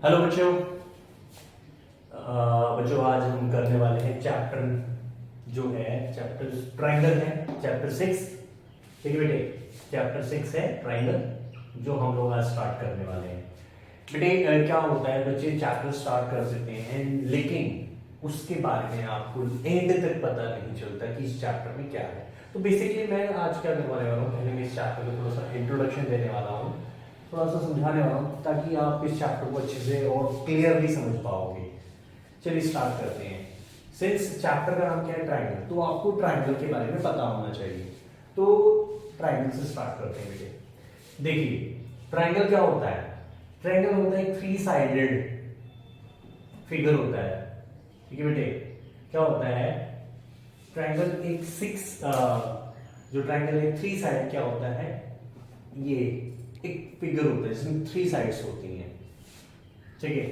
Hello बच्चों। बच्चों आज हम करने वाले हैं चैप्टर जो है चैप्टर ट्रायंगल है चैप्टर 6। ठीक है बेटे, चैप्टर 6 है ट्रायंगल जो हम लोग आज स्टार्ट करने वाले हैं। बेटे क्या होता है, बच्चे चैप्टर स्टार्ट कर सकते हैं लेकिन उसके बारे में आपको एंड तक पता नहीं चलता कि इस चैप्टर में क्या है। तो बेसिकली मैं आज क्या करवाने वाला हूँ, पहले मैं इस चैप्टर को थोड़ा सा इंट्रोडक्शन देने वाला हूँ, थोड़ा सा समझाने वाला हूँ ताकि आप इस चैप्टर को अच्छे से और क्लियरली समझ पाओगे। चलिए स्टार्ट करते हैं। सिंस चैप्टर का नाम क्या है ट्रायंगल, तो आपको ट्रायंगल के बारे में पता होना चाहिए। तो ट्रायंगल से स्टार्ट करते हैं बेटे। देखिए ट्रायंगल क्या होता है, ट्रायंगल होता है एक थ्री साइडेड फिगर होता है। ठीक है बेटे, क्या होता है ट्रायंगल एक जो ट्रायंगल है थ्री साइड क्या होता है, ये एक फिगर होता है जिसमें थ्री साइड्स होती हैं। ठीक है,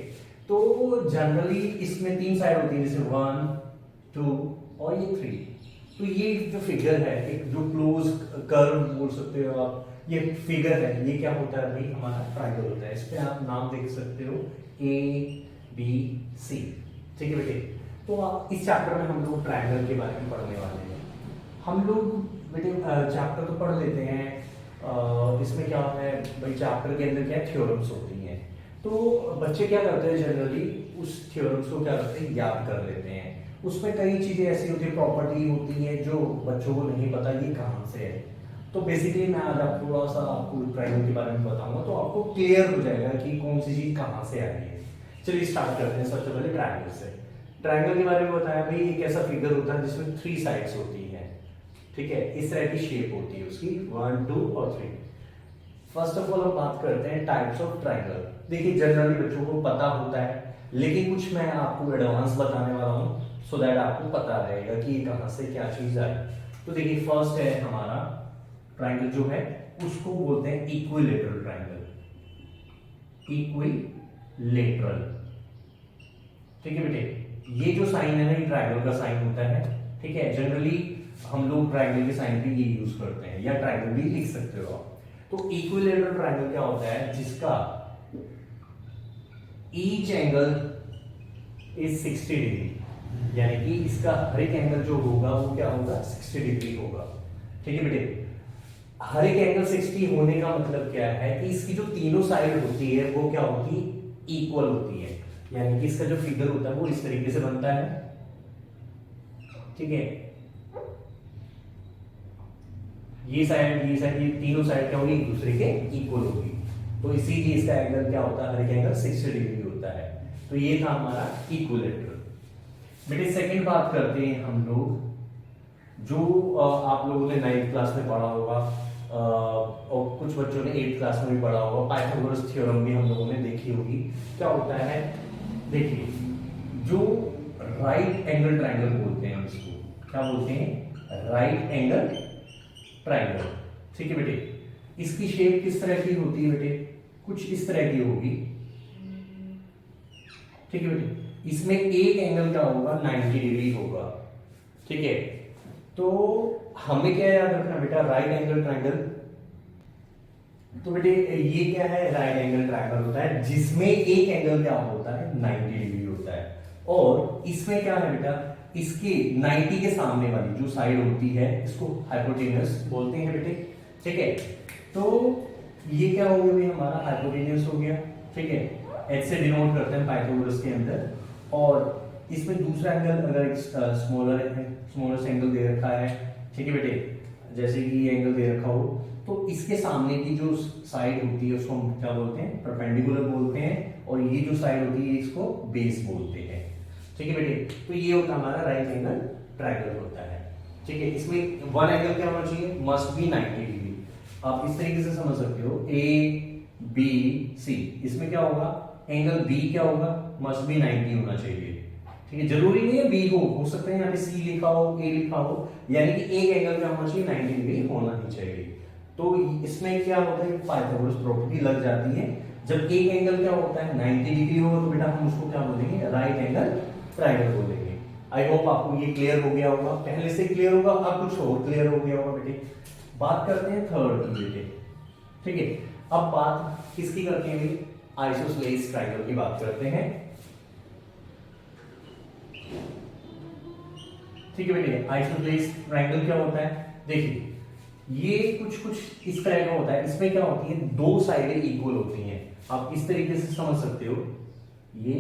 तो जनरली इसमें तीन साइड होती है, जैसे 1 2 और ये 3। तो ये जो फिगर है एक जो क्लोज कर्व बोल सकते हो आप, ये फिगर है, ये क्या होता है भाई हमारा ट्रायंगल होता है। इस पे आप नाम देख सकते हो ABC। ठीक है बेटे, तो आप इस चैप्टर में हम लोग ट्रायंगल के बारे में पढ़ने वाले हैं। हम लोग बेटे चैप्टर तो पढ़ लेते हैं। इसमें क्या है भाई, चैप्टर के अंदर क्या थ्योरम्स होती हैं, तो बच्चे क्या करते हैं जनरली उस थ्योरम्स को क्या करते हैं याद कर लेते हैं। उसमें कई चीजें ऐसी होती है, प्रॉपर्टी होती है जो बच्चों को नहीं पता ये कहाँ से है। तो बेसिकली मैं आज आप थोड़ा सा आपको ट्रायंगल के बारे में बताऊंगा तो आपको क्लियर हो जाएगा कि कौन सी चीज कहाँ से आ रही है। चलिए स्टार्ट करते हैं सबसे पहले ट्रायंगल से। ट्रायंगल के बारे में बताया भाई, एक ऐसा फिगर होता है जिसमें थ्री साइड्स होती है। ठीक है, इस तरह की शेप होती है उसकी 1 2 और 3। फर्स्ट ऑफ ऑल हम बात करते हैं टाइप्स ऑफ ट्रायंगल। देखिए जनरली बच्चों को पता होता है लेकिन कुछ मैं आपको एडवांस बताने वाला हूं सो दैट आपको पता रहेगा कि ये कहां से क्या चीज आई। तो देखिए फर्स्ट है हमारा ट्रायंगल जो है उसको बोलते हैं इक्विलेटरल ट्रायंगल। इक्विलेटरल, ठीक है बेटे, ये जो साइन है ना ये ट्रायंगल का साइन होता है। ठीक है, जनरली हम लोग ट्रायंगल के साइन पे ये यूज करते हैं या ट्रायंगल भी लिख सकते हो आप। तो इक्विलेटरल ट्रायंगल क्या होता है, जिसका ईच एंगल इज 60 डिग्री, यानी कि इसका हर एक एंगल जो होगा वो क्या होगा 60 डिग्री होगा। ठीक है बेटे, हर एक एंगल 60 होने का मतलब क्या है कि इसकी जो तीनों साइड होती है वो क्या होती है इक्वल होती है, यानी कि इसका जो फिगर होता है वो इस तरीके से बनता है। ठीक है, ये तीनों साइड क्या होगी एक दूसरे के इक्वल होगी, तो इसीलिए इसका एंगल क्या होता है हर एक एंगल 60 डिग्री होता है। तो ये था हमारा इक्विलेटरल। बेटे सेकंड बात करते हैं हम लोग जो आप लोगों ने 9th क्लास में पढ़ा होगा और कुछ बच्चों ने 8th क्लास में भी पढ़ा होगा, पाइथागोरस थ्योरम भी हम लोगों ने देखी होगी। क्या होता है देखिए, जो राइट एंगल ट्रायंगल बोलते हैं हम इसको क्या बोलते हैं, राइट एंगल ट्रायंगल। ठीक है बेटे, इसकी शेप किस तरह की होती है बेटे, कुछ इस तरह की होगी। ठीक है बेटे, इसमें एक एंगल क्या होगा 90 डिग्री होगा। ठीक है, तो हमें क्या याद रखना बेटा, राइट एंगल ट्रायंगल। तो बेटे ये क्या है, राइट एंगल ट्रायंगल होता है जिसमें एक एंगल क्या होता है 90 डिग्री होता है। और इसमें क्या है बेटा, इसके 90 के सामने वाली जो साइड होती है इसको हाइपोटेन्यूस बोलते हैं बेटे। ठीक है, तो ये क्या हो गया हमारा हाइपोटेन्यूस हो गया। ठीक है, एच से डिनोट करते हैं पाइथागोरस के अंदर। और इसमें दूसरा एंगल अगर स्मॉलर एंगल दे रखा है, ठीक है बेटे, जैसे कि ये एंगल दे रखा हो तो इसके सामने की जो साइड होती है उसको हम क्या बोलते हैं परपेंडिकुलर बोलते हैं, और ये जो साइड होती है इसको बेस बोलते हैं। ठीक है बेटे, तो ये होता है हमारा राइट एंगल ट्रायंगल होता है। ठीक है, इसमें वन एंगल क्या होना चाहिए, मस्ट बी 90 डिग्री। आप इस तरीके से समझ सकते हो ABC, इसमें क्या होगा एंगल B क्या होगा मस्ट बी 90 होना चाहिए। ठीक है, जरूरी नहीं है B हो सकता है यहाँ पे C लिखा हो A लिखा हो, यानी कि एक एंगल क्या होना चाहिए 90 डिग्री होना ही चाहिए। तो इसमें क्या होता है पाइथागोरस प्रॉपर्टी लग जाती है, जब एक एंगल क्या होता है 90 डिग्री हो तो बेटा हम उसको क्या बोलेंगे राइट एंगल ट्रायंगल बोलेंगे। आई होप आपको ये क्लियर हो गया होगा, पहले से क्लियर होगा, अब कुछ और क्लियर हो गया होगा बेटे। बात करते हैं थर्ड की बेटे। ठीक है, अब बात किसकी करते हैं आइसोसेलेस ट्रायंगल की बात करते हैं। ठीक है बेटे, आइसोसेलेस ट्रायंगल क्या होता है? देखिए ये कुछ इस तरह का होता है। इसमें क्या होती है, दो साइडें इक्वल होती हैं। आप इस तरीके से समझ सकते हो, ये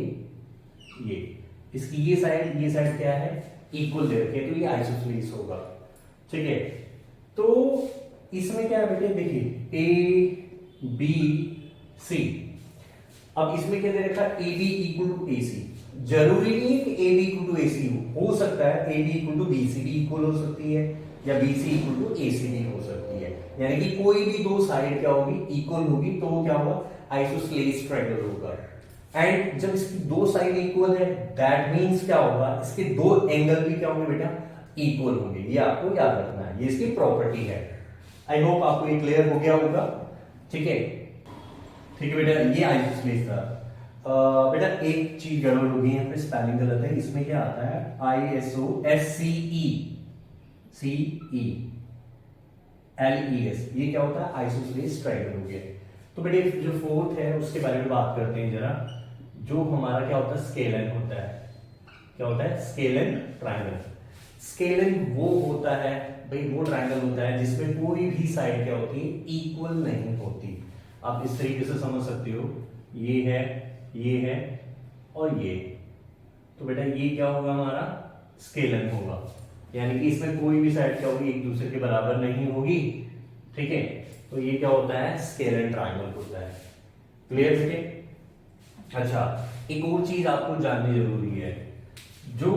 इसकी ये साइड क्या है, इक्वल दे रखी है, तो ये आइसोसेलेस होगा। ठीक है, तो इसमें क्या है बेटे, देखिए ए बी सी। अब इसमें क्या दे रखा है, A B equal to A C. जरूरी नहीं है कि A B equal to A C हो सकता है A B equal to B C भी इक्वल हो सकती है, या B C equal to A C भी हो सकती है। यानी कि कोई भी दो साइड क्या होगी, इक्वल होगी, तो वो क्या होगा, आइसोसेलेस ट्रायंगल होगा। एंड जब इसकी दो साइड इक्वल है, दैट मींस क्या होगा, इसके दो एंगल भी क्या होंगे बेटा, इक्वल होंगे। ये आपको याद रखना है, ये इसकी प्रॉपर्टी है। आई होप आपको ये क्लियर हो गया होगा। ठीक है, ठीक है बेटा, ये आइसोसेलेस था। बेटा एक चीज गड़बड़ हो गई है, स्पेलिंग गलत है। इसमें क्या आता है, ISOSCELES, ये क्या होता है, आइसोसेलेस ट्रायंगल हो गया। तो बेटे जो फोर्थ है उसके बारे में बात करते हैं जरा। जो हमारा क्या होता है, स्केलन होता है। क्या होता है, स्केलन ट्रायंगल। स्केलन वो होता है भाई, वो ट्रायंगल होता है जिसमें कोई भी साइड क्या होती है, इक्वल नहीं होती। आप इस तरीके से समझ सकते हो, ये है और ये। तो बेटा ये क्या होगा, हमारा स्केलन होगा। यानी कि इसमें कोई भी साइड क्या होगी, एक दूसरे के बराबर नहीं होगी। ठीक है, तो ये क्या होता है, स्केलन ट्रायंगल होता है। क्लियर बेटे? अच्छा, एक और चीज आपको जाननी जरूरी है, जो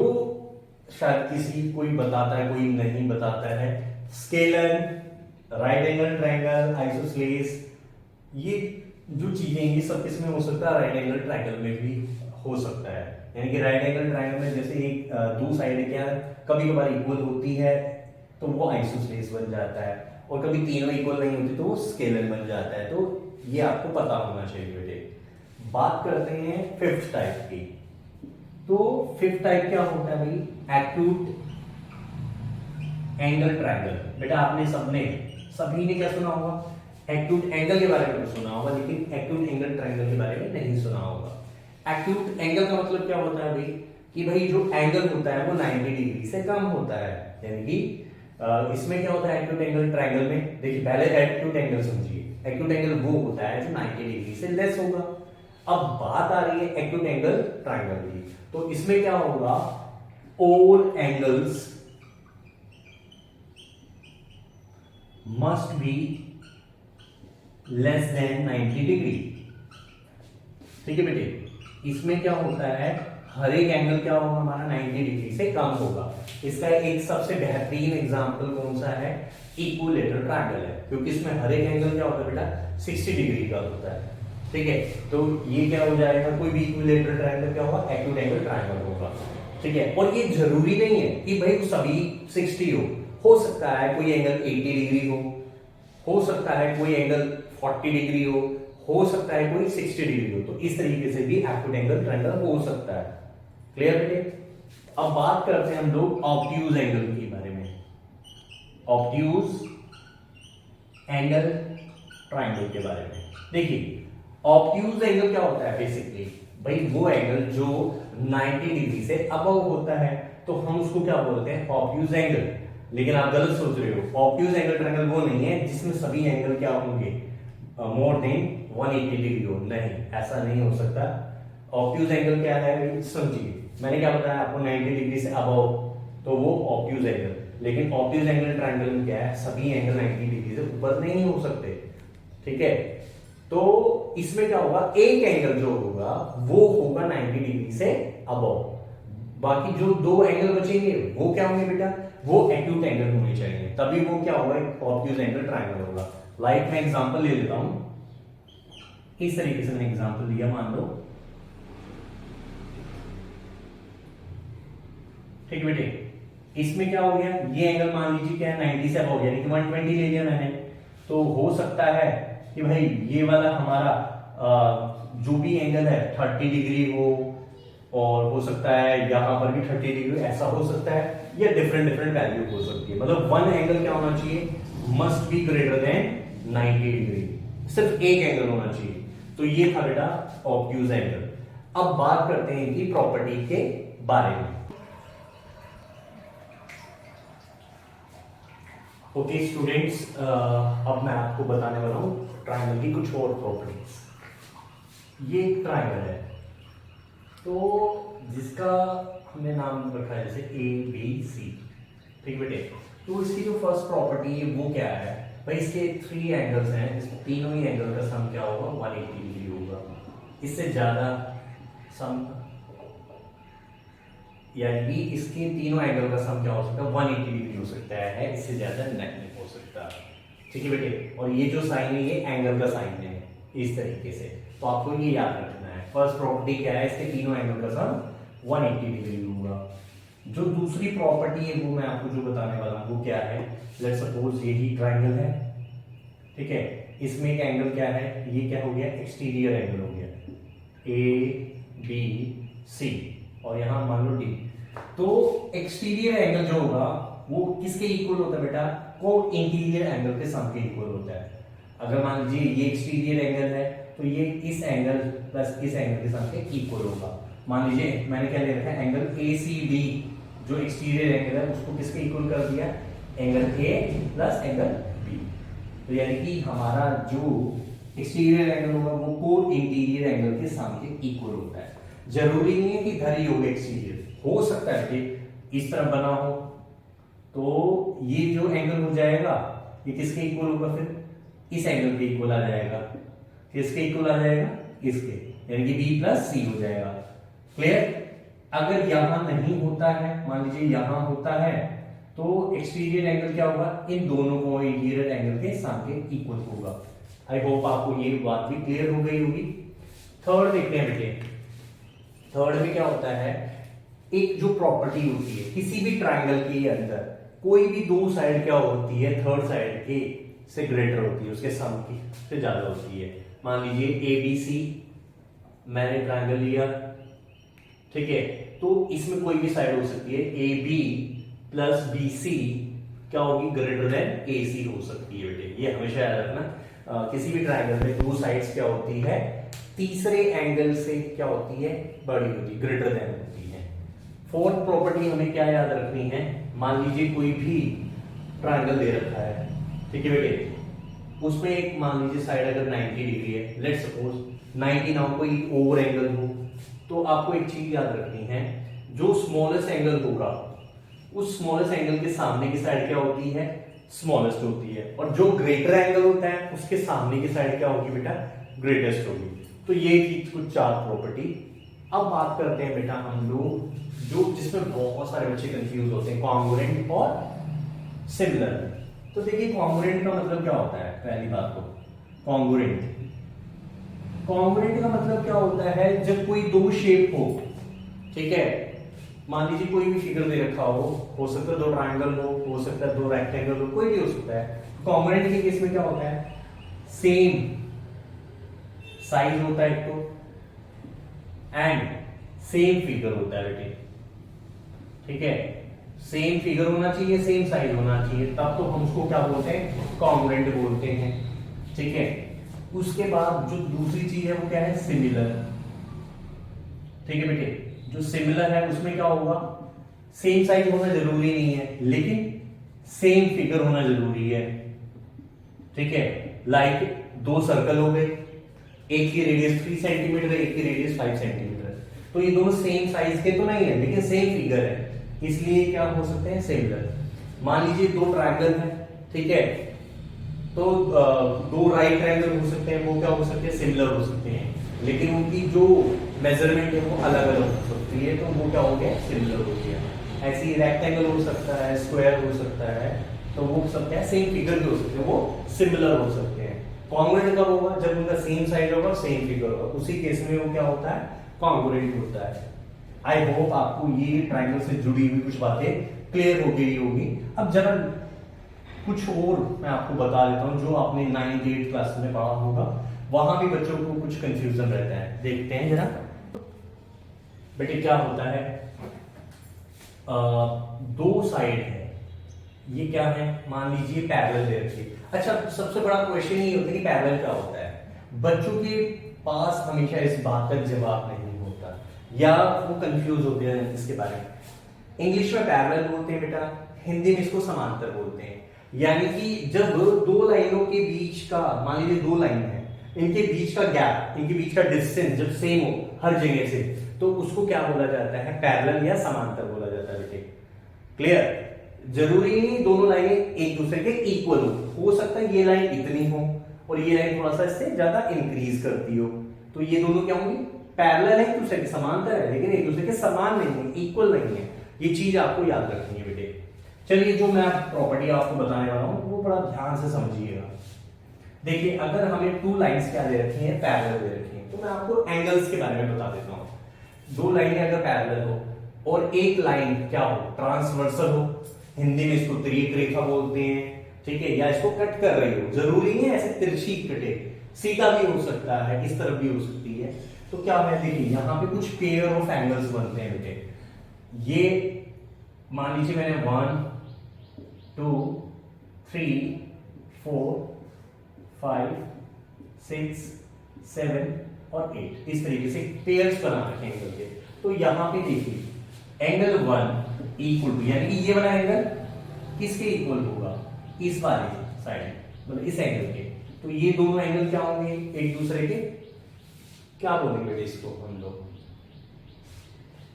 शायद कोई बताता है कोई नहीं बताता है। Scalene, right angle triangle, isosceles, ये जो चीजें ये सब किसमें हो सकता है, राइट एंगल ट्रायंगल में भी हो सकता है। यानी कि राइट एंगल ट्रायंगल में जैसे एक दो साइडें क्या कभी कभार इक्वल होती है तो वो आइसोसेलेस बन जाता है, और कभी तीनों इक्वल नहीं होती तो वो स्केलन बन जाता है। तो ये आपको पता होना चाहिए बेटे। बात करते हैं फिफ्थ टाइप की। तो फिफ्थ टाइप क्या होता है भाई, एक्यूट एंगल ट्रायंगल। बेटा आपने सभी ने क्या सुना होगा, एक्यूट एंगल के बारे में सुना होगा, लेकिन एक्यूट एंगल ट्रायंगल के बारे में नहीं सुना होगा। एक्यूट एंगल का मतलब क्या होता है भाई, कि भाई जो एंगल होता है वो 90 डिग्री से कम होता है। यानी कि इसमें क्या होता है, एक्यूट एंगल ट्रायंगल में, देखिए पहले एक्यूट एंगल समझिए। एक्यूट एंगल वो होता है जो 90 डिग्री से लेस होगा। अब बात आ रही है एक्यूट एंगल ट्रायंगल की, तो इसमें क्या होगा, all angles must be less than 90 degree. ठीक है बेटे, इसमें क्या होता है, हर एक एंगल क्या होगा हमारा 90 डिग्री से कम होगा। इसका एक सबसे बेहतरीन एग्जांपल कौन सा है, इक्विलेटरल ट्रायंगल है, क्योंकि इसमें हर एक एंगल क्या होता है बेटा, 60 डिग्री का होता है। ठीक है, तो ये क्या हो जाएगा, कोई भी इक्विलेटरल ट्रायंगल क्या होगा, एक्यूट एंगल ट्रायंगल होगा। ठीक है, और ये जरूरी नहीं है कि भाई सभी 60 हो सकता है कोई एंगल 80 डिग्री हो सकता है कोई एंगल 40 डिग्री हो सकता है कोई 60 डिग्री हो। तो इस तरीके से भी एक्यूट एंगल ट्रायंगल हो सकता है। क्लियर बेटे? अब बात करते हैं हम लोग ऑब्ट्यूज एंगल के बारे में। ऑब्ट्यूज एंगल ट्रायंगल के बारे में देखिए, ऑब्ट्यूज एंगल क्या होता है, बेसिकली भाई वो एंगल जो 90 डिग्री से अबव होता है, तो हम उसको क्या बोलते हैं, ऑब्ट्यूज एंगल। लेकिन आप गलत सोच रहे हो, ऑब्ट्यूज एंगल ट्रायंगल वो नहीं है जिसमें सभी एंगल क्या होंगे, मोर देन 180 डिग्री हो। नहीं, ऐसा नहीं हो सकता। ऑब्ट्यूज एंगल क्या है समझिए, मैंने क्या बताया आपको, 90 डिग्री से अबव, तो वो ऑब्ट्यूज एंगल। लेकिन ऑब्ट्यूज एंगल ट्रायंगल में क्या है, सभी एंगल 90 डिग्री से ऊपर नहीं हो सकते। ठीक है, तो इसमें क्या होगा, एक एंगल जो होगा वो होगा 90 डिग्री से अबव। बाकी जो दो एंगल बचेंगे वो क्या होंगे बेटा, वो एक्यूट एंगल होने चाहिए, तभी वो क्या होगा, ऑब्ट्यूज एंगल ट्रायंगल होगा। लाइक मैं एग्जांपल ले लेता हूं, इस तरीके से मैंने एग्जांपल लिया, मान लो। ठीक बेटे, इसमें क्या हो गया, ये एंगल मान लीजिए क्या है, 90 से अबव, यानी कि 120 ले लिया मैंने। तो हो सकता है कि भाई ये वाला हमारा जो भी एंगल है 30 डिग्री हो, और हो सकता है यहां पर भी 30 डिग्री, ऐसा हो सकता है, या डिफरेंट वैल्यू हो सकती है। मतलब वन एंगल क्या होना चाहिए, must be greater than 90 degree, सिर्फ एक एंगल होना चाहिए। तो तो ये था बेटा ऑब्ट्यूज एंगल। अब बात करते हैं इनकी प्रॉपर्टी के बारे में। ओके स्टूडेंट्स, अब मैं आपको बताने वाला हूं ट्रायंगल की कुछ और प्रॉपर्टीज। ये एक ट्रायंगल है तो जिसका हमने नाम रखा है जैसे ABC, ठीक बेटे। तो इसकी जो फर्स्ट प्रॉपर्टी है वो क्या है भाई, इसके 3 एंगल्स हैं, इसमें तीनों ही एंगल का सम क्या होगा 180 डिग्री होगा। इससे ज्यादा सम यानी कि इसके तीनों एंगल का सम क्या हो सकता है 180 डिग्री हो सकता है, इससे ज्यादा नहीं हो सकता, ठीक है बेटे। और ये जो साइन है ये एंगल का साइन है इस तरीके से, तो आपको ये याद रखना है। फर्स्ट प्रॉपर्टी क्या है, इसके तीनों एंगल का सम 180 डिग्री होगा। जो दूसरी प्रॉपर्टी है वो मैं आपको जो बताने वाला हूं वो क्या है, लेट्स सपोज यही ट्रायंगल है, ठीक है। इसमें एक एंगल क्या है, ये क्या हो गया एक्सटीरियर एंगल हो गया ABC और यहां मान लो D। तो एक्सटीरियर एंगल जो होगा वो किसके इक्वल होता है बेटा, को इंटीरियर एंगल के सम के इक्वल होता है। अगर मान लीजिए ये एक्सटीरियर एंगल है तो ये इस एंगल प्लस इस एंगल के सम के इक्वल होगा। मान लीजिए मैंने क्या ले रखा है एंगल ACD, जो एक्सटीरियर एंगल है उसको किसके इक्वल कर दिया, angle A plus angle B। तो यानी कि हमारा जो एक्सटीरियर एंगल होगा वो को इंटीरियर एंगल के सम के इक्वल होता है। जरूरी नहीं है कि इधर ही होगा एक्सटीरियर, हो सकता है कि इस तरह बना हो, तो ये जो एंगल हो जाएगा ये किसके इक्वल होगा, फिर इस एंगल के इक्वल आ जाएगा। किसके इक्वल आ जाएगा, इसके, यानी कि B प्लस C हो जाएगा। क्लियर। अगर यहां नहीं होता है, मान लीजिए यहां होता है, तो एक्सटीरियर एंगल क्या होगा, इन दोनों को इंटीरियर एंगल के सम के इक्वल होगा। आई होप आपको ये बात भी क्लियर हो गई होगी। थर्ड देखते हैं बेटे, थर्ड में क्या होता है, एक जो प्रॉपर्टी होती है किसी भी ट्रायंगल के अंदर, कोई भी दो साइड क्या होती है थर्ड साइड के से ग्रेटर होती है, उसके सम की से ज्यादा होती है। मान लीजिए ABC मैंने ट्रायंगल लिया, ठीक है, तो इसमें कोई भी साइड हो सकती है AB प्लस BC क्या होगी, ग्रेटर देन AC हो सकती है बेटे, ये हमेशा याद रखना। किसी भी ट्रायंगल में दो साइड्स क्या होती है तीसरे एंगल से क्या होती है, बड़ी होती है, ग्रेटर देन होती है। फोर्थ प्रॉपर्टी हमें क्या याद रखनी है, मान लीजिए कोई भी ट्रायंगल दे रखा है, ठीक है बेटे, उसमें एक मान लीजिए साइड अगर 90 डिग्री है, लेट्स सपोज 90 ना हो, कोई ओवर एंगल हो, तो आपको एक चीज याद रखनी है, जो स्मॉलेस्ट एंगल होगा उस स्मॉलेस्ट एंगल के सामने की साइड क्या होती है, स्मॉलेस्ट होती है, और जो ग्रेटर एंगल होता है उसके सामने की साइड क्या होगी बेटा, ग्रेटेस्ट होगी। तो ये थी कुछ 4 प्रॉपर्टी। अब बात करते हैं बेटा हम लोग जो जिसमें बहुत सारे बच्चे कंफ्यूज होते हैं, कॉन्ग्रुएंट और सिमिलर। तो देखिए कॉन्ग्रुएंट का मतलब क्या होता है, पहली बात तो कॉन्ग्रुएंट का मतलब क्या होता है, जब कोई दो शेप हो, ठीक है, मान लीजिए कोई भी फिगर दे रखा हो सकता है 2 ट्रायंगल हो सकता है 2 रेक्टेंगल हो, कोई भी हो सकता है। कॉन्ग्रुएंट के केस में क्या होता है, सेम साइज होता है तो एंड सेम फिगर होता है बेटे, ठीक है, सेम फिगर होना चाहिए, सेम साइज होना चाहिए, तब तो हम उसको क्या बोलते हैं, कॉन्ग्रुएंट बोलते हैं, ठीक है। उसके बाद जो दूसरी चीज है वो क्या है, सिमिलर, ठीक है बेटे। जो सिमिलर है उसमें क्या होगा, सेम साइज होना जरूरी नहीं है लेकिन सेम फिगर होना जरूरी है, ठीक है। लाइक 2 सर्कल हो गए, एक की रेडियस 3 सेंटीमीटर है, एक की रेडियस 5 सेंटीमीटर है, तो ये दोनों सेम साइज के तो नहीं है लेकिन सेम फिगर है, इसलिए क्या हो सकते हैं, सिमिलर। मान लीजिए 2 ट्रायंगल है, ठीक है, तो 2 राइट ट्रायंगल हो सकते हैं, वो क्या हो सकते हैं, सिमिलर हो सकते हैं, लेकिन उनकी जो मेजरमेंट है वो अलग अलग हो सकती है, तो वो क्या हो गया, सिमिलर हो गया। ऐसे ही रेक्टेंगल हो सकता है, स्क्वायर हो सकता है, तो वो सब क्या है, सेम फिगर भी हो सकते हैं, वो सिमिलर हो सकते हैं। कॉन्ग्रुएंट कब होगा, जब उनका सेम साइज होगा, सेम फिगर होगा, उसी केस में वो क्या होता है, कॉन्ग्रुएंट होता है। आई होप आपको ये ट्रायंगल से जुड़ी हुई कुछ बातें क्लियर हो गई होगी। अब जरा कुछ और मैं आपको बता देता हूं जो आपने 9th 8th क्लास में पढ़ा होगा, वहां भी बच्चों को कुछ कंफ्यूजन रहता है। देखते हैं जरा बेटे क्या होता है, 2 साइड है, ये क्या है, मान लीजिए पैरेलल दे रखी। अच्छा, सबसे बड़ा क्वेश्चन ये होता है कि पैरेलल क्या होता है। बच्चों के पास हमेशा इस बात का जवाब नहीं होता, या वो कंफ्यूज होते हैं इसके बारे में। इंग्लिश में पैरेलल बोलते हैं बेटा, हिंदी में इसको समांतर बोलते हैं। यानी कि जब दो लाइनों के बीच का, मान लीजिए दो लाइन है, इनके बीच का गैप, इनके बीच का डिस्टेंस जब सेम हो हर जगह से, तो उसको क्या बोला जाता है? पैरेलल या समांतर बोला जाता है बेटे। क्लियर? जरूरी नहीं दोनों लाइनें एक दूसरे के इक्वल हो सकता है ये लाइन इतनी हो और ये लाइन थोड़ा सा इससे ज्यादा इंक्रीज करती हो, तो ये दोनों क्या होंगी? पैरेलल है, एक दूसरे के समांतर है, लेकिन एक दूसरे के समान नहीं है, इक्वल नहीं है। ये चीज आपको याद रखनी है बेटे। चलिए, जो मैं प्रॉपर्टी आपको बताने वाला हूं वो बड़ा ध्यान से समझिएगा। देखिए, अगर हमें टू लाइंस क्या दे रखी हैं? पैरेलल दे रखी हैं, तो मैं आपको एंगल्स के बारे में बता देता हूं। दो लाइनें अगर पैरेलल हो और एक लाइन क्या हो? ट्रांसवर्सल हो, हिंदी में इसको तिर्यक रेखा बोलते हैं, ठीक है, या इसको कट कर रही हो, जरूरी नहीं है ऐसे तिरछी कटे, सीधा भी हो सकता है, इस तरफ भी हो सकती है। तो क्या है, देखिए यहाँ पे कुछ पेयर ऑफ एंगल्स बनते हैं बेटे। ये मान लीजिए मैंने 1 2 3 4 5 6 7 और 8 इस तरीके से पेयर्स बना रखे हैं एंगल के। तो यहां पे देखिए एंगल 1 इक्वल टू, यानी कि ये वाला एंगल किसके इक्वल होगा? इस वाले साइड, मतलब इस एंगल के। तो ये दोनों एंगल क्या होंगे? एक दूसरे के क्या बोलेंगे बेटे? इसको हम लोग,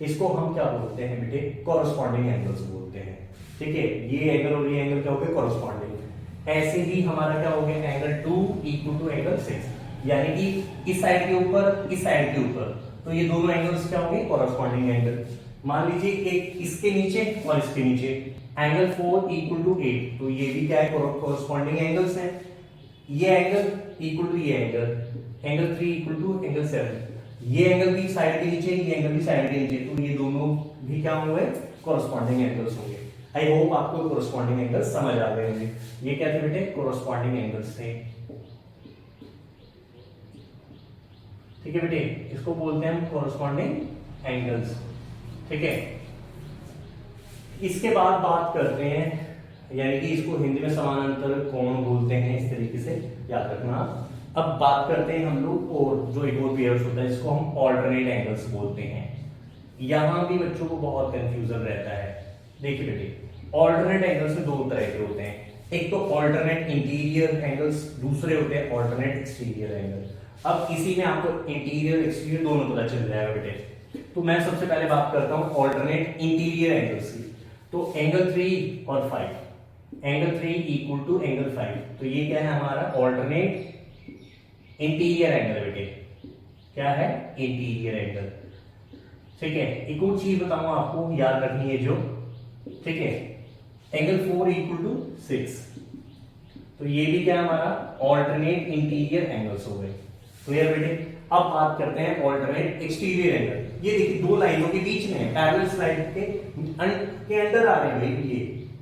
इसको हम क्या बोलते हैं बेटे? कॉरस्पॉन्डिंग एंगल्स बोलते हैं, ठीक है। ये एंगल और ये एंगल क्या हो गए? कॉरस्पॉन्डिंग। ऐसे ही हमारा क्या हो गया? एंगल 2 इक्वल टू एंगल 6, यानी कि इस साइड के ऊपर, इस साइड के ऊपर, तो ये दोनों एंगल्स क्या होंगे? Corresponding angle. मान लीजिए एक इसके नीचे और इसके नीचे, एंगल 4 इक्वल टू 8, तो ये भी क्या है? कॉरस्पॉन्डिंग एंगल्स हैं। ये एंगल इक्वल टू ये angle, angle 3 equal to angle 7, ये एंगल भी साइड के नीचे, ये एंगल भी साइड के नीचे, तो ये दोनों भी क्या होंगे? कॉरस्पॉन्डिंग एंगल्स होंगे। आई होप आपको कॉरस्पॉन्डिंग एंगल्स समझ आ गए होंगे। ये क्या थे बेटे? कॉरस्पॉन्डिंग एंगल्स थे, ठीक है बेटे, इसको बोलते हैं हम कॉरस्पॉन्डिंग एंगल्स, ठीक है। इसके बाद बात करते हैं, यानी कि इसको हिंदी में समानांतर कोण बोलते हैं, इस तरीके से याद रखना। अब बात करते हैं हम लोग और जो एक और पेयर्स होता है, इसको हम ऑल्टरनेट एंगल्स बोलते हैं। यहां भी बच्चों को बहुत कंफ्यूजन रहता है। देखिए बेटे, ऑल्टरनेट एंगल्स में दो तरह के होते हैं, एक तो ऑल्टरनेट इंटीरियर एंगल्स, दूसरे होते हैं ऑल्टरनेट एक्सटीरियर एंगल। अब इसी में आपको इंटीरियर एक्सटीरियर दोनों पता चल जाएगा बेटे। तो मैं सबसे पहले बात करता हूं ऑल्टरनेट इंटीरियर एंगल्स की। तो एंगल 3 और 5, एंगल 3 इक्वल टू एंगल 5, तो ये क्या है? हमारा ऑल्टरनेट इंटीरियर एंगल बेटे। क्या है? इंटीरियर एंगल, ठीक है। एक और चीज बताऊंगा आपको, याद रखनी है जो, ठीक है। एंगल 4 इक्वल टू 6, तो ये भी क्या है? हमारा ऑल्टरनेट इंटीरियर एंगल्स हो गए। क्लियर बेटे? अब बात करते हैं ऑल्टरनेट एक्सटीरियर एंगल। ये देखिए दो लाइनों के बीच में है, पैरेलल स्लाइड के अंदर आ रहे हैं ये,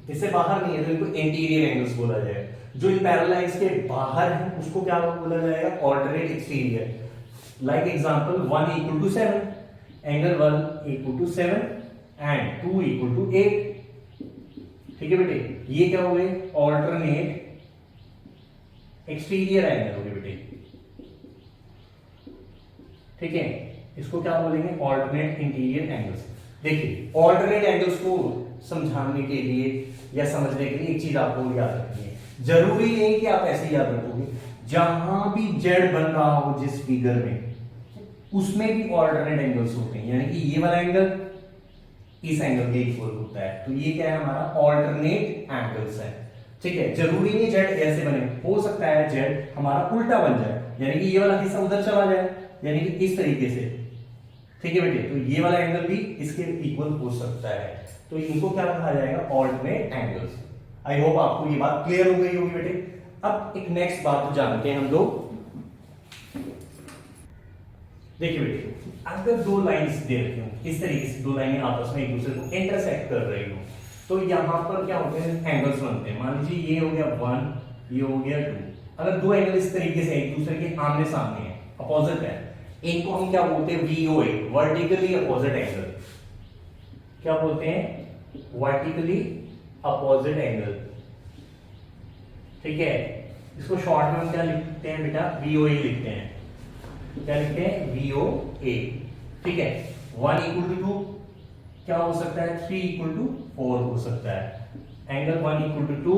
इससे बाहर नहीं है, तो इनको इंटीरियर एंगल्स बोला जाए। जो इन पैरेलल लाइंस के बाहर है उसको क्या बोला जाएगा? Alternate exterior. Like example 1 equal to 7, angle 1 equal to 7 and 2 equal to 8, ठीक है बेटे। ये क्या हो गए? ऑल्टरनेट एक्सटीरियर एंगल हो गए बेटे, ठीक है। इसको क्या बोलेंगे? Alternate interior angles. देखिए, ऑल्टरनेट एंगल्स को समझाने के लिए या समझने के लिए एक चीज आपको याद रखनी है। जरूरी नहीं कि आप ऐसे याद रखोगे, जहां भी जेड बन रहा हो जिस फिगर में, उसमें भी ऑल्टरनेट एंगल्स होते हैं, यानी कि ये वाला एंगल इस एंगल के इक्वल होता है, तो ये क्या है? हमारा ऑल्टरनेट एंगल्स है, ठीक है। जरूरी नहीं जेड ऐसे बने, हो सकता है जेड हमारा उल्टा बन जाए, यानी कि ये वाला हिस्सा उधर चला जाए, यानी कि इस तरीके से, ठीक है बेटे। तो ये वाला एंगल भी इसके इक्वल हो सकता है, तो इनको क्या कहा जाएगा? Alternate angles. आई होप आपको ये बात क्लियर हो गई होगी बेटे। अब एक नेक्स्ट बात जानते हैं हम लोग। देखिए बेटे, अगर दो लाइंस दे रखी हो इस तरीके से, दो लाइनें आपस में एक दूसरे को इंटरसेक्ट कर रही हो, तो यहां पर क्या होते हैं? एंगल्स बनते हैं। मान लीजिए ये हो गया 1, ये हो गया 2। अगर दो एंगल इस तरीके से एक दूसरे के आमने सामने है, अपोजिट है, इनको हम क्या बोलते हैं? VOA, vertically opposite angle. क्या बोलते हैं? वर्टिकली अपोजिट एंगल, ठीक है। इसको शॉर्ट में हम क्या लिखते हैं बेटा? वीओए लिखते हैं। तो क्या लिखते हैं VOA, ठीक है। 1 = 2 क्या हो सकता है, 3 = 4 हो सकता है। एंगल 1 = 2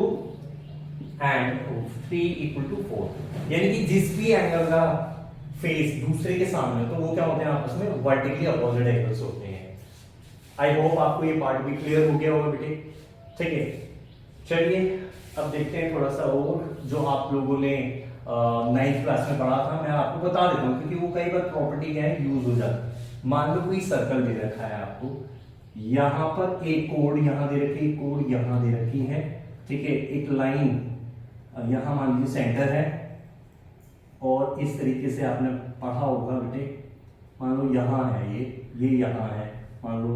एंड 3 = 4, यानी कि जिस भी एंगल का फेस दूसरे के सामने तो वो क्या होते हैं, आपस में वर्टिकली अपोजिट एंगल्स होते हैं। आई होप आपको ये पार्ट भी क्लियर हो गया होगा बेटे, ठीक है। चलिए अब देखते हैं थोड़ा सा और जो आप लोगों ने 9th क्लास में पढ़ा था, मैं आपको बता देता हूँ क्योंकि वो कई बार प्रॉपर्टी क्या है यूज हो जाता है। मान लो कोई सर्कल दे रखा है आपको, यहां पर एक कोड यहां दे रखी है, कोड यहां दे रखी है, ठीक है। एक लाइन यहां मान लीजिए सेंटर है, और इस तरीके से आपने पढ़ा होगा बेटे, मान लो यहां है ये यहां है, मान लो,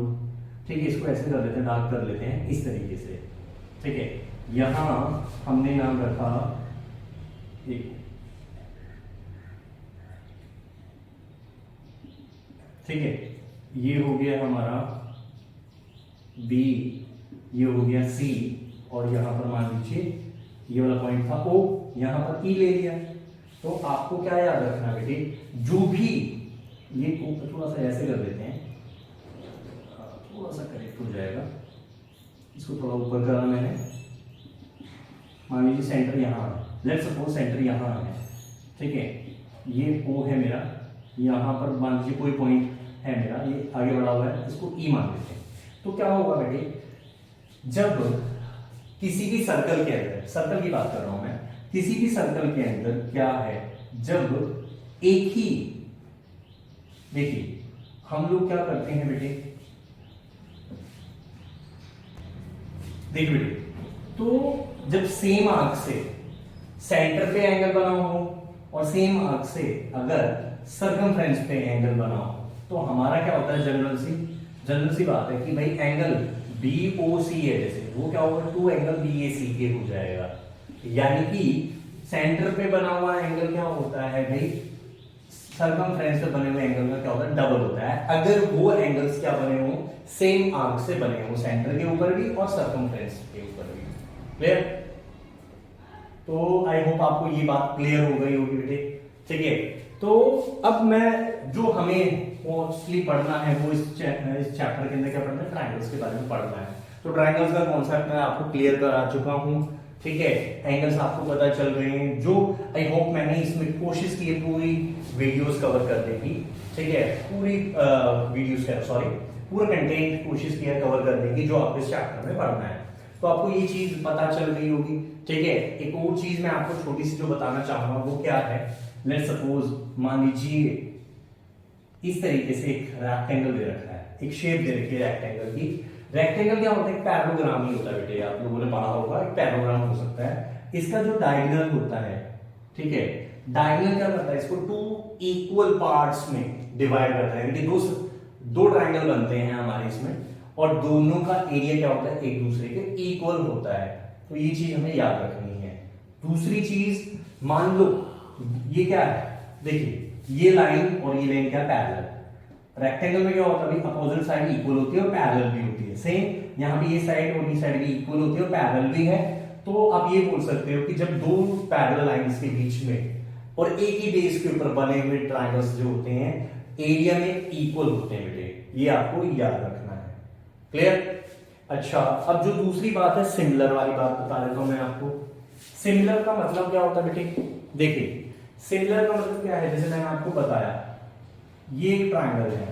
ठीक है। इसको ऐसे कर लेते हैं, डार्क कर लेते हैं इस तरीके से, ठीक है। यहां हमने नाम रखा एक, ठीक है। ये हो गया हमारा B, ये हो गया C, और यहां पर मान लीजिए ये वाला पॉइंट था O, यहां पर E ले लिया। तो आपको क्या याद रखना बेटे, जो भी ये थोड़ा सा ऐसे कर देते हैं, थोड़ा सा करेक्ट हो जाएगा, इसको थोड़ा ऊपर करा मैंने। मान लीजिए सेंटर यहाँ है, लेट्स सपोज सेंटर यहाँ है, ठीक है। ये O है मेरा, यहाँ पर मान लीजिए कोई पॉइंट है मेरा, ये आगे बढ़ा हुआ है, इसको E मान लेते हैं। तो क्या होगा बेटे, जब किसी भी सर्कल के अंदर, सर्कल की बात कर रहा हूं मैं, किसी भी सर्कल के अंदर क्या है, जब एक ही, देखिए हम लोग क्या करते हैं बेटे, देखिए बेटे, तो जब सेम आर्क से सेंटर पे एंगल बना हो और सेम आर्क से अगर सर्कमफ्रेंस पे एंगल बना हो, तो हमारा क्या होता है, जनरल सी बात है कि भाई एंगल BOC है, जैसे वो क्या होगा, 2 एंगल BAC के हो जाएगा। यानी कि सेंटर पे बना हुआ एंगल क्या होता है भाई, सर्कमफ्रेंस पे बने हुए एंगल का क्या होता है, डबल होता है, अगर वो एंगल्स क्या बने हो, सेम आर्क से बने हो, सेंटर के ऊपर भी और सर्कमफ्रेंस के ऊपर भी। क्लियर? तो आई होप आपको ये बात क्लियर हो गई होगी बेटे, ठीक है। तो अब मैं जो हमें मोस्टली पढ़ना है वो इस चैप्टर के अंदर क्या पढ़ना है, ट्रायंगल्स के बारे में पढ़ना है। तो ट्रायंगल्स का कॉन्सेप्ट मैं आपको क्लियर करा चुका हूं, ठीक है। एंगल्स आपको पता चल रहे हैं, जो आई होप मैंने इसमें कोशिश की है पूरी वीडियोस कवर करने की, ठीक है। पूरी वीडियोस का सॉरी पूरा कंटेंट कोशिश किया कवर करने की जो आपको इस चैप्टर में पढ़ना है। तो आपको ये चीज पता चल गई होगी, ठीक है। एक और चीज मैं आपको छोटी सी जो बताना चाहूंगा वो क्या है, लेट्स सपोज मान लीजिए इस तरीके से एक रेक्टेंगल दे रखा है, एक शेप दे रखी है रेक्टेंगल की। रेक्टेंगल क्या होता है, एक पैरालोग्राम ही होता है बेटे, आप लोगों ने पढ़ा होगा, एक पैरालोग्राम हो सकता है। इसका जो डायगोनल होता है, ठीक है, डायगोनल क्या करता है, इसको 2 इक्वल पार्ट्स में डिवाइड करता है, यानी दो ट्रायंगल बनते हैं हमारे इसमें, और दोनों का एरिया क्या होता है, एक दूसरे के इक्वल होता है। तो ये चीज हमें याद रखनी है। दूसरी चीज, मान लो ये क्या है, देखिए ये लाइन और ये लाइन क्या, पैरेलल। रेक्टेंगल में क्या होता है, अपोजिट साइड इक्वल होती है और पैरेलल भी होती है। सेम यहाँ भी ये साइड और ये साइड भी इक्वल होती है और पैरेलल भी है। तो आप ये बोल सकते हो कि जब दो पैरेलल लाइंस के बीच में और एक ही बेस के ऊपर बने हुए ट्रायंगल्स जो होते हैं एरिया में इक्वल होते हैं बेटे, ये आपको याद रखना है। क्लियर? अच्छा, अब जो दूसरी बात है सिमिलर वाली बात बता देता हूं मैं आपको। सिमिलर का मतलब क्या होता है बेटे, देखिए सिमिलर का मतलब क्या है, जैसे मैंने आपको बताया ये एक ट्रायंगल है,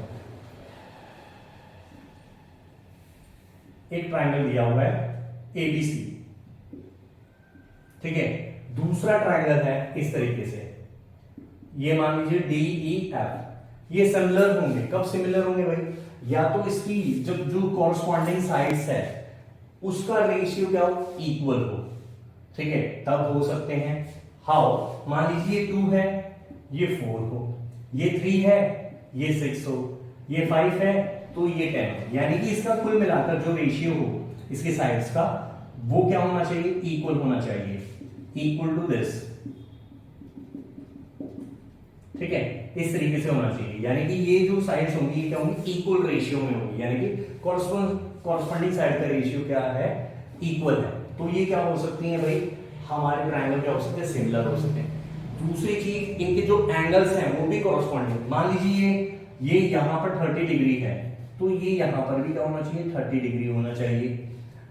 एक ट्रायंगल दिया हुआ है ABC, ठीक है। दूसरा ट्रायंगल है इस तरीके से, ये मान लीजिए DEF। ये सिमिलर होंगे, कब सिमिलर होंगे भाई, या तो इसकी जब जो कॉरस्पॉन्डिंग साइड्स है उसका रेशियो क्या हो, इक्वल हो, ठीक है, तब हो सकते हैं। हाउ, मान लीजिए 2 है, ये 4 हो, ये 3 है, ये 6 हो, ये 5 है तो ये 10, यानी कि इसका कुल मिलाकर जो रेशियो हो इसके साइड्स का वो क्या होना चाहिए, इक्वल होना चाहिए, इक्वल टू दिस, ठीक है, इस तरीके से होना चाहिए। यानी कि ये जो साइड्स होंगी क्या होंगी, इक्वल रेशियो में होंगी, यानी कि कॉरस्पॉन्डिंग साइड का रेशियो क्या है, इक्वल है। तो ये क्या हो सकती है भाई, हमारे ट्रायंगल क्या हो सकते हैं, सिमिलर हो सकते हैं। दूसरी चीज, इनके जो एंगल्स हैं वो भी कॉरस्पॉन्डिंग। मान लीजिए ये यहाँ पर 30 डिग्री है, तो ये यहाँ पर भी क्या होना चाहिए, 30 डिग्री होना चाहिए।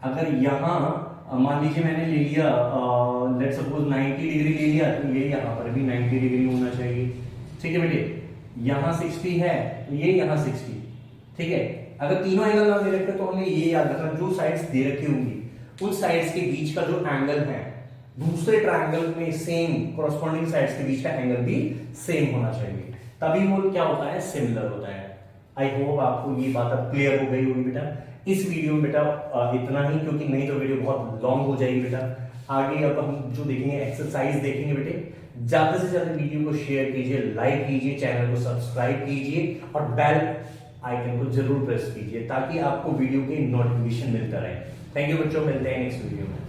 अगर यहाँ मान लीजिए मैंने ले लिया लेट्स सपोज 90 डिग्री ले लिया, तो ये यहाँ पर भी 90 डिग्री होना चाहिए। ठीक है बेटे, यहाँ 60 है तो ये यहाँ 60। ठीक है, अगर तीनों एंगल ना दे रखे तो हमें ये याद रखना, जो साइड्स दे रखी होंगी उन साइड्स के बीच का जो एंगल है दूसरे ट्रायंगल में सेम कॉरस्पॉन्डिंग साइड्स के बीच का एंगल भी सेम होना चाहिए, तभी वो क्या होता है, सिमिलर होता है। आई होप आपको ये बात अब क्लियर हो गई होगी बेटा। इस वीडियो में बेटा इतना ही, क्योंकि नहीं तो वीडियो बहुत लॉन्ग हो जाएगी बेटा। आगे अब हम जो देखेंगे एक्सरसाइज देखेंगे बेटे। ज्यादा से ज्यादा वीडियो को शेयर कीजिए, लाइक कीजिए, चैनल को सब्सक्राइब कीजिए और बेल आइकन को जरूर प्रेस कीजिए ताकि आपको वीडियो की नोटिफिकेशन मिलता रहे। थैंक यू बच्चों, मिलते हैं नेक्स्ट वीडियो में।